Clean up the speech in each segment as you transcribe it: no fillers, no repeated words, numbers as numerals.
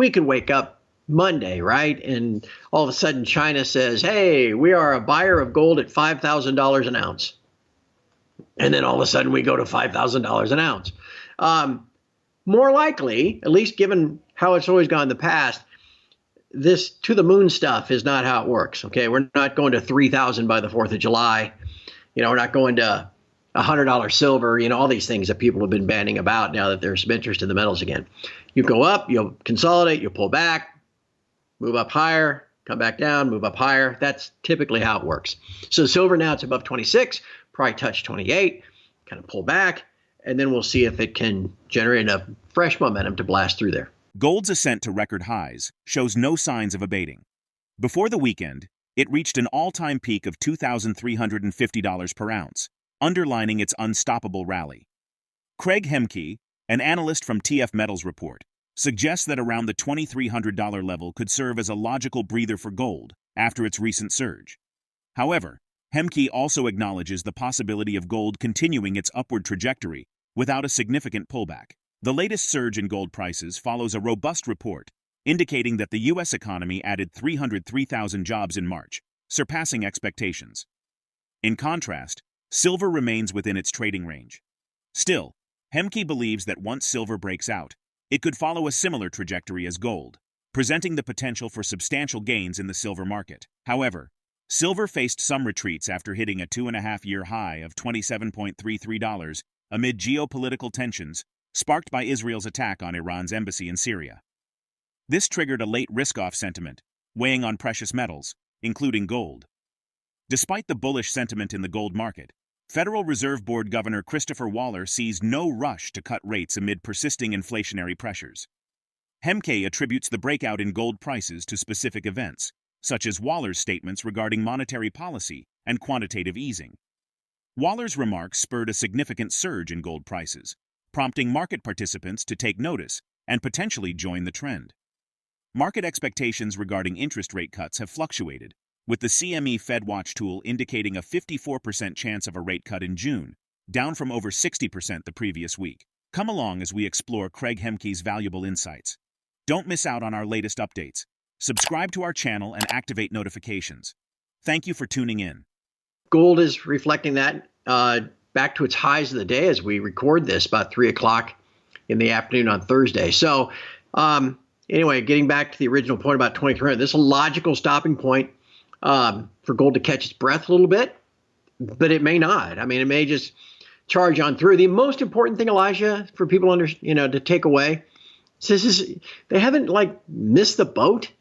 we could wake up Monday, right? And all of a sudden China says, hey, we are a buyer of gold at $5,000 an ounce. And then all of a sudden we go to $5,000 an ounce. More likely, at least given how it's always gone in the past, this to the moon stuff is not how it works. Okay, we're not going to 3,000 by the 4th of July. We're not going to $100 silver. All these things that people have been banning about now that there's some interest in the metals again. You go up, you'll consolidate, you'll pull back, move up higher, come back down, move up higher. That's typically how it works. So silver now it's above 26, probably touch 28, kind of pull back, and then we'll see if it can generate enough fresh momentum to blast through there. Gold's ascent to record highs shows no signs of abating. Before the weekend, it reached an all-time peak of $2,350 per ounce, underlining its unstoppable rally. CraigHemke, an analyst from TF Metals Report, suggests that around the $2,300 level could serve as a logical breather for gold after its recent surge. However, Hemke also acknowledges the possibility of gold continuing its upward trajectory without a significant pullback. The latest surge in gold prices follows a robust report indicating that the U.S. economy added 303,000 jobs in March, surpassing expectations. In contrast, silver remains within its trading range. Still, Hemke believes that once silver breaks out, it could follow a similar trajectory as gold, presenting the potential for substantial gains in the silver market. However, silver faced some retreats after hitting a 2.5-year high of $27.33 amid geopolitical tensions sparked by Israel's attack on Iran's embassy in Syria. This triggered a late risk-off sentiment, weighing on precious metals, including gold. Despite the bullish sentiment in the gold market, Federal Reserve Board Governor Christopher Waller sees no rush to cut rates amid persisting inflationary pressures. Hemke attributes the breakout in gold prices to specific events, such as Waller's statements regarding monetary policy and quantitative easing. Waller's remarks spurred a significant surge in gold prices, prompting market participants to take notice and potentially join the trend. Market expectations regarding interest rate cuts have fluctuated, with the CME FedWatch tool indicating a 54% chance of a rate cut in June, down from over 60% the previous week. Come along as we explore CraigHemke's valuable insights. Don't miss out on our latest updates. Subscribe to our channel and activate notifications. Thank you for tuning in. Gold is reflecting that back to its highs of the day as we record this, about 3 o'clock in the afternoon on Thursday. So anyway, getting back to the original point about 2300, this is a logical stopping point for gold to catch its breath a little bit, but it may not. I mean, it may just charge on through. The most important thing, Elijah, for people to take away, they haven't missed the boat. I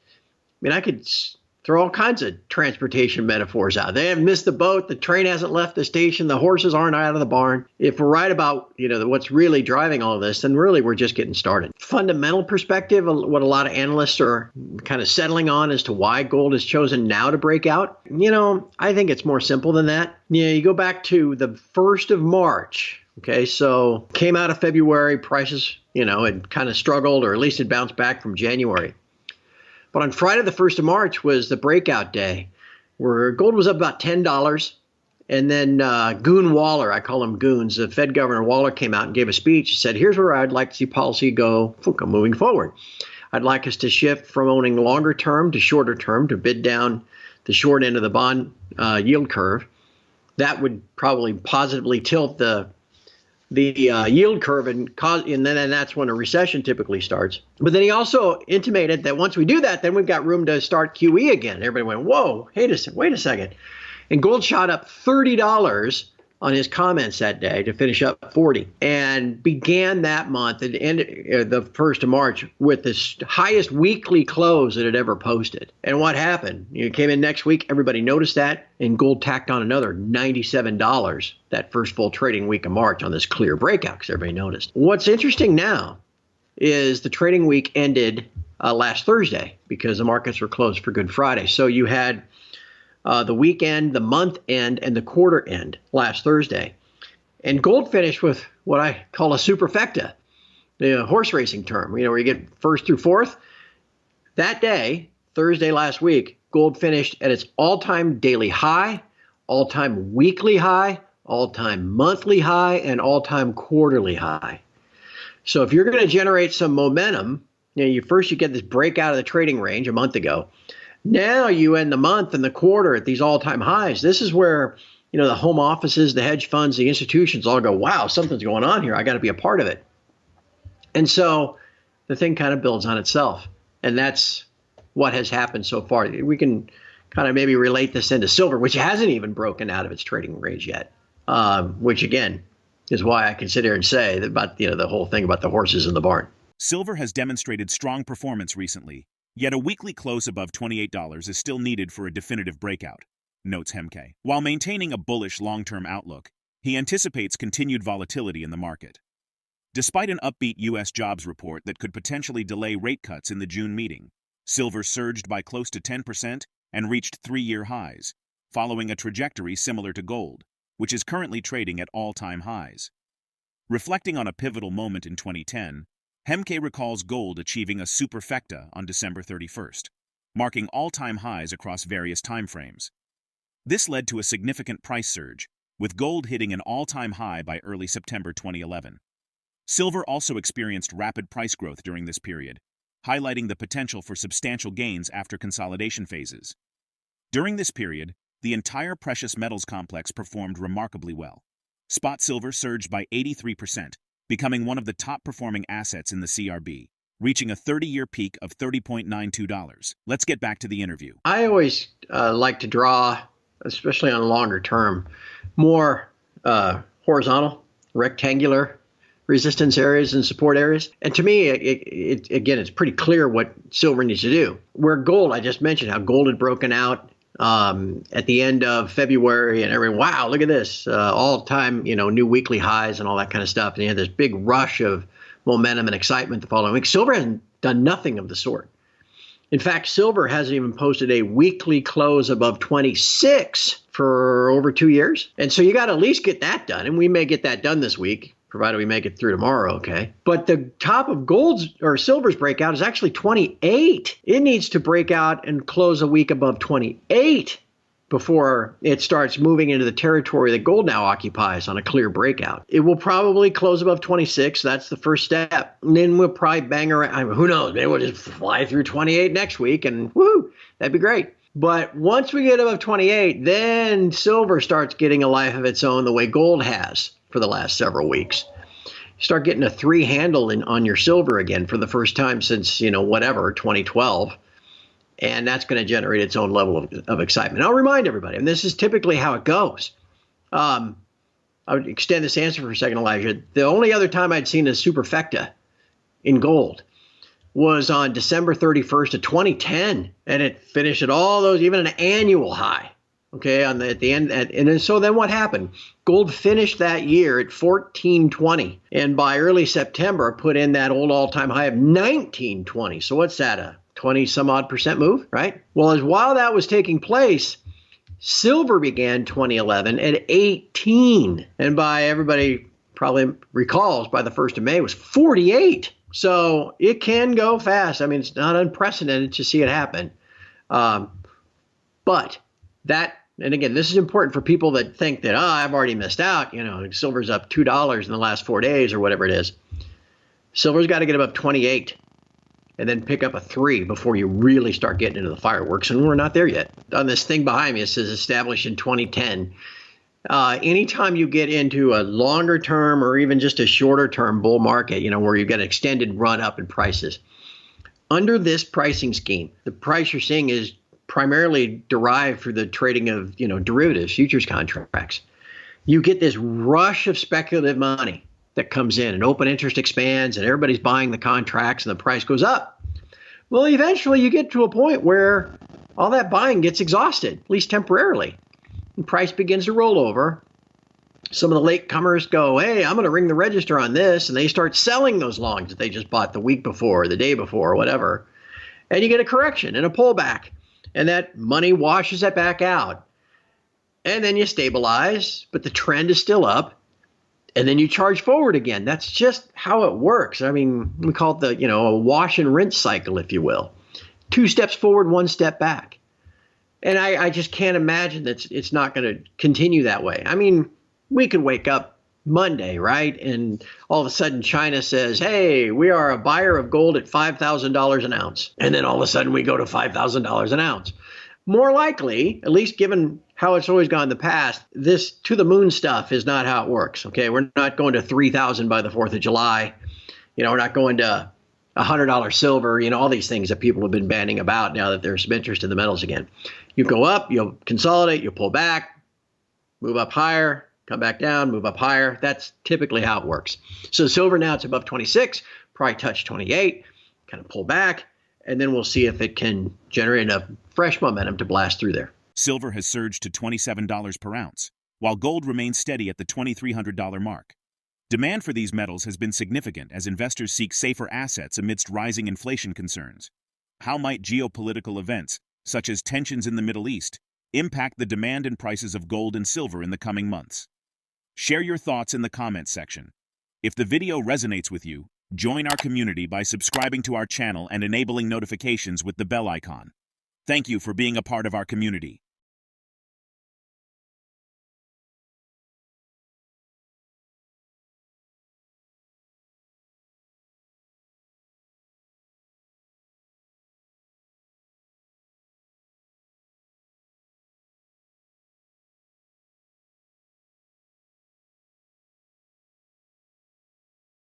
mean, I could throw all kinds of transportation metaphors out. They haven't missed the boat. The train hasn't left the station. The horses aren't out of the barn. If we're right about, what's really driving all of this, then really we're just getting started. Fundamental perspective, what a lot of analysts are kind of settling on as to why gold has chosen now to break out. I think it's more simple than that. You go back to the 1st of March. Okay, so came out of February, prices, had kind of struggled, or at least had bounced back from January. But on Friday, the 1st of March was the breakout day where gold was up about $10. And then Goon Waller, I call him Goons, the Fed Governor Waller came out and gave a speech. He said, here's where I'd like to see policy go moving forward. I'd like us to shift from owning longer term to shorter term to bid down the short end of the bond yield curve. That would probably positively tilt the yield curve and then that's when a recession typically starts. But then he also intimated that once we do that, then we've got room to start QE again. Everybody went, whoa, wait a second. And gold shot up $30 on his comments that day to finish up 40 and began that month at the end the 1st of March with the highest weekly close that it ever posted. And what happened? It came in next week. Everybody noticed that, and gold tacked on another $97 that first full trading week of March on this clear breakout because everybody noticed. What's interesting now is the trading week ended last Thursday because the markets were closed for Good Friday. So you had the weekend, the month end, and the quarter end last Thursday. And gold finished with what I call a superfecta, the horse racing term, where you get first through fourth. That day, Thursday last week, gold finished at its all-time daily high, all-time weekly high, all-time monthly high, and all-time quarterly high. So if you're going to generate some momentum You get this breakout of the trading range a month ago. Now you end the month and the quarter at these all-time highs. This is where, the home offices, the hedge funds, the institutions all go, wow, something's going on here. I got to be a part of it. And so the thing kind of builds on itself. And that's what has happened so far. We can kind of maybe relate this into silver, which hasn't even broken out of its trading range yet, which again is why I can sit here and say that about the whole thing about the horses in the barn. Silver has demonstrated strong performance recently, yet a weekly close above $28 is still needed for a definitive breakout, notes Hemke. While maintaining a bullish long-term outlook, he anticipates continued volatility in the market. Despite an upbeat U.S. jobs report that could potentially delay rate cuts in the June meeting, silver surged by close to 10% and reached 3-year highs, following a trajectory similar to gold, which is currently trading at all-time highs. Reflecting on a pivotal moment in 2010, Hemke recalls gold achieving a superfecta on December 31st, marking all-time highs across various timeframes. This led to a significant price surge, with gold hitting an all-time high by early September 2011. Silver also experienced rapid price growth during this period, highlighting the potential for substantial gains after consolidation phases. During this period, the entire precious metals complex performed remarkably well. Spot silver surged by 83%, becoming one of the top-performing assets in the CRB, reaching a 30-year peak of $30.92. Let's get back to the interview. I always like to draw, especially on longer term, more horizontal, rectangular resistance areas and support areas. And to me, it's pretty clear what silver needs to do. Where gold, I just mentioned how gold had broken out at the end of February, and everyone, wow, look at this, all-time, new weekly highs and all that kind of stuff. And you had this big rush of momentum and excitement the following week. Silver hasn't done nothing of the sort. In fact, silver hasn't even posted a weekly close above 26 for over 2 years. And so you got to at least get that done. And we may get that done this week, provided we make it through tomorrow, okay? But the top of gold's or silver's breakout is actually 28. It needs to break out and close a week above 28 before it starts moving into the territory that gold now occupies on a clear breakout. It will probably close above 26. That's the first step. And then we'll probably bang around. Who knows? Maybe we'll just fly through 28 next week and woohoo, that'd be great. But once we get above 28, then silver starts getting a life of its own the way gold has for the last several weeks. You start getting a 3 handle on your silver again for the first time since, 2012. And that's going to generate its own level of excitement. I'll remind everybody, and this is typically how it goes. I would extend this answer for a second, Elijah. The only other time I'd seen a superfecta in gold was on December 31st of 2010, and it finished at all those, even an annual high. Okay, at the end, and so then what happened? Gold finished that year at 1420, and by early September put in that old all-time high of 1920. So what's that, a 20-some-odd% move, right? Well, while that was taking place, silver began 2011 at 18, and by everybody probably recalls, by the 1st of May, it was 48. So it can go fast. I mean, it's not unprecedented to see it happen, but that. And again, this is important for people that think that, I've already missed out. Silver's up $2 in the last 4 days or whatever it is. Silver's got to get above 28 and then pick up a 3 before you really start getting into the fireworks. And we're not there yet. On this thing behind me, it says established in 2010. Anytime you get into a longer term or even just a shorter term bull market, where you've got an extended run up in prices, under this pricing scheme, the price you're seeing is primarily derived through the trading of, derivatives, futures contracts. You get this rush of speculative money that comes in and open interest expands and everybody's buying the contracts and the price goes up. Well, eventually you get to a point where all that buying gets exhausted, at least temporarily. And price begins to roll over. Some of the latecomers go, hey, I'm going to ring the register on this. And they start selling those longs that they just bought the week before, the day before, or whatever. And you get a correction and a pullback. And that money washes it back out. And then you stabilize, but the trend is still up. And then you charge forward again. That's just how it works. I mean, we call it the, a wash and rinse cycle, if you will. 2 steps forward, 1 step back. And I just can't imagine that it's not going to continue that way. I mean, we could wake up Monday, right? And all of a sudden China says, hey, we are a buyer of gold at $5,000 an ounce. And then all of a sudden we go to $5,000 an ounce. More likely, at least given how it's always gone in the past, this to the moon stuff is not how it works. Okay, we're not going to 3,000 by the 4th of July. We're not going to $100 silver, all these things that people have been banning about now that there's some interest in the metals again. You go up, you'll consolidate, you'll pull back, move up higher, come back down, move up higher. That's typically how it works. So silver now it's above 26, probably touch 28, kind of pull back, and then we'll see if it can generate enough fresh momentum to blast through there. Silver has surged to $27 per ounce, while gold remains steady at the $2,300 mark. Demand for these metals has been significant as investors seek safer assets amidst rising inflation concerns. How might geopolitical events, such as tensions in the Middle East, impact the demand and prices of gold and silver in the coming months? Share your thoughts in the comments section. If the video resonates with you, join our community by subscribing to our channel and enabling notifications with the bell icon. Thank you for being a part of our community.